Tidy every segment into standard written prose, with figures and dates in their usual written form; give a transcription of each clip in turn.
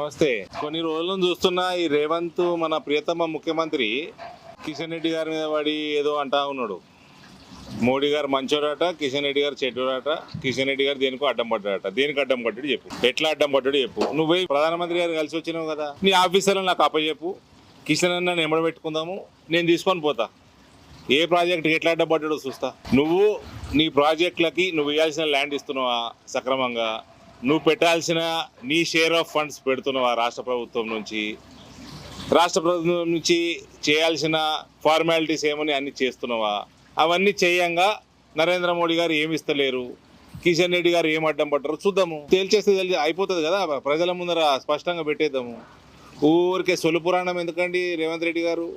నమస్తే. కొన్ని రోజుల నుంచి చూస్తున్నా ఈ రేవంత్ మన ప్రియతమ ముఖ్యమంత్రి కిషన్ రెడ్డి గారి మీద పడి ఏదో అంటా ఉన్నాడు. మోడీ గారు మంచోడట, కిషన్ రెడ్డి గారు చెడ్డోడట, కిషన్ రెడ్డి గారు దేనికో అడ్డం పడ్డాడట. దేనికి అడ్డం పడ్డాడు చెప్పు, ఎట్లా అడ్డం పడ్డాడు చెప్పు. నువ్వు పోయి ప్రధానమంత్రి గారు కలిసి వచ్చినావు కదా, నీ ఆఫీసర్లు నాకు అప్పచెప్పు, కిషన్ అన్న ఎంబడ పెట్టుకుందాము, నేను తీసుకొని పోతా. ఏ ప్రాజెక్ట్ ఎట్లా అడ్డం పడ్డాడో చూస్తా. నువ్వు నీ ప్రాజెక్టులకి నువ్వు ఇవ్వాల్సిన ల్యాండ్ ఇస్తున్నావా సక్రమంగా, నువ్వు పెట్టాల్సిన నీ షేర్ ఆఫ్ ఫండ్స్ పెడుతున్నావా రాష్ట్ర ప్రభుత్వం నుంచి, రాష్ట్ర ప్రభుత్వం నుంచి చేయాల్సిన ఫార్మాలిటీస్ ఏమని అన్ని చేస్తున్నావా, అవన్నీ చేయంగా నరేంద్ర మోడీ గారు ఏమి ఇస్తలేరు, కిషన్ రెడ్డి గారు ఏం అడ్డం పడ్డారు చూద్దాము. తేల్చేస్తే అయిపోతుంది కదా, ప్రజల ముందర స్పష్టంగా పెట్టేద్దాము. ఊరికే సొలు పురాణం ఎందుకండి రేవంత్ రెడ్డి గారు.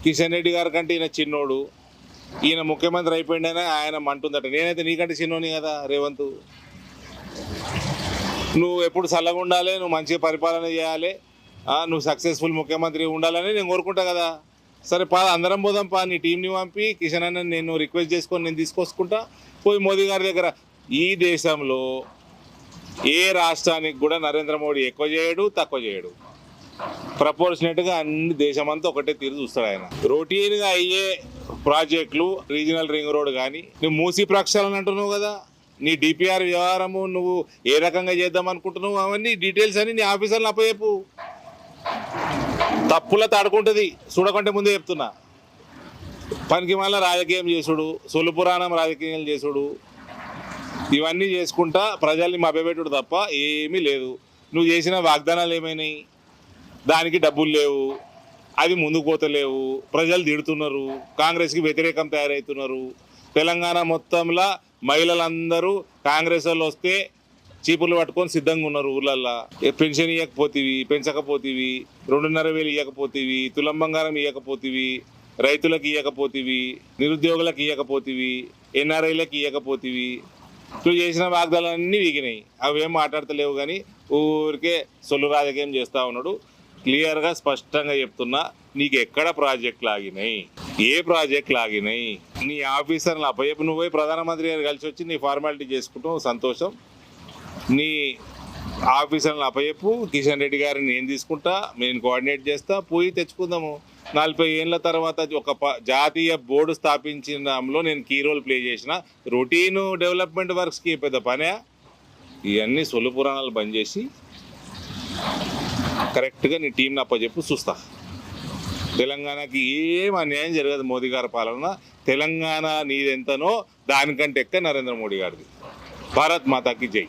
కిషన్ రెడ్డి గారి కంటే ఈయన చిన్నోడు, ఈయన ముఖ్యమంత్రి అయిపోయిందనే ఆయన అంటుందట. నేనైతే నీకంటే చిన్నోని కదా రేవంత్. నువ్వు ఎప్పుడు చల్లగా ఉండాలి, నువ్వు మంచిగా పరిపాలన చేయాలి, నువ్వు సక్సెస్ఫుల్ ముఖ్యమంత్రి ఉండాలని నేను కోరుకుంటా కదా. సరే అందరం పోదాం నీ టీంని పంపి కిషన్ అన్న నేను రిక్వెస్ట్ చేసుకొని నేను తీసుకొచ్చుకుంటా. పోయి మోదీ గారి దగ్గర ఈ దేశంలో ఏ రాష్ట్రానికి కూడా నరేంద్ర మోడీ ఎక్కువ చేయడు తక్కువ చేయడు, ప్రపోర్షనేట్గా అన్ని దేశమంతా ఒకటే తీరు చూస్తాడు ఆయన. రొటీన్గా అయ్యే ప్రాజెక్టులు, రీజనల్ రింగ్ రోడ్ కానీ, నువ్వు మూసీ ప్రక్షాళన అంటున్నావు కదా, నీ డిపిఆర్ వ్యవహారము నువ్వు ఏ రకంగా చేద్దాం అనుకుంటున్నావు, అవన్నీ డీటెయిల్స్ అని నీ ఆఫీసర్లు అప్పచెప్పు. తప్పులతో ఆడుకుంటుంది చూడకుంటే ముందే చెప్తున్నా. పనికి మళ్ళీ రాజకీయం చేసుడు, సొలు పురాణం రాజకీయాలు చేసుడు, ఇవన్నీ చేసుకుంటా ప్రజల్ని మభ్యపెట్టుడు తప్ప ఏమీ లేదు. నువ్వు చేసిన వాగ్దానాలు ఏమైనాయి, దానికి డబ్బులు లేవు, అవి ముందుకు పోతలేవు, ప్రజలు తిడుతున్నారు, కాంగ్రెస్కి వ్యతిరేకం తయారవుతున్నారు. తెలంగాణ మొత్తంలో మహిళలందరూ కాంగ్రెస్ వాళ్ళు వస్తే చీపులు పట్టుకొని సిద్ధంగా ఉన్నారు ఊళ్ళల్లో. పెన్షన్ ఇవ్వకపోతేవి, పెంచకపోతేవి, 2,500 ఇవ్వకపోతేవి, తులం బంగారం ఇవ్వకపోతేవి, రైతులకు ఇవ్వకపోతేవి, నిరుద్యోగులకు ఇవ్వకపోతేవి, ఎన్ఆర్ఐలకు ఇవ్వకపోతేవి. నువ్వు చేసిన వాగ్దానాలన్నీ వీగినాయి, అవేం మాట్లాడతలేవు. కానీ ఊరికే సొల్లు రాజకీయం చేస్తూ ఉన్నాడు. క్లియర్గా స్పష్టంగా చెప్తున్నా, నీకు ఎక్కడ ప్రాజెక్టులు ఆగినాయి, ఏ ప్రాజెక్టులు ఆగినాయి, నీ ఆఫీసర్లు అప్పచెప్పు. నువ్వు పోయి ప్రధానమంత్రి గారు కలిసి వచ్చి నీ ఫార్మాలిటీ చేసుకుంటావు, సంతోషం. నీ ఆఫీసర్లను అప్పచెప్పు, కిషన్ రెడ్డి గారిని నేను తీసుకుంటా, నేను కోఆర్డినేట్ చేస్తా, పోయి తెచ్చుకుందాము. 40 ఏళ్ళ తర్వాత ఒక జాతీయ బోర్డు స్థాపించడంలో నేను కీ రోల్ ప్లే చేసిన. రొటీను డెవలప్మెంట్ వర్క్స్కి పెద్ద పనే. ఇవన్నీ సొల్లు పురాణాలు బంద్ చేసి కరెక్ట్గా నీ టీంని అప్పచెప్పు, చూస్తా. తెలంగాణకి ఏం అన్యాయం జరగదు మోదీ గారి పాలన. తెలంగాణ నీదెంతనో దానికంటే ఎక్కువ నరేంద్ర మోడీ గారిది. భారత్ మాతాకి జై.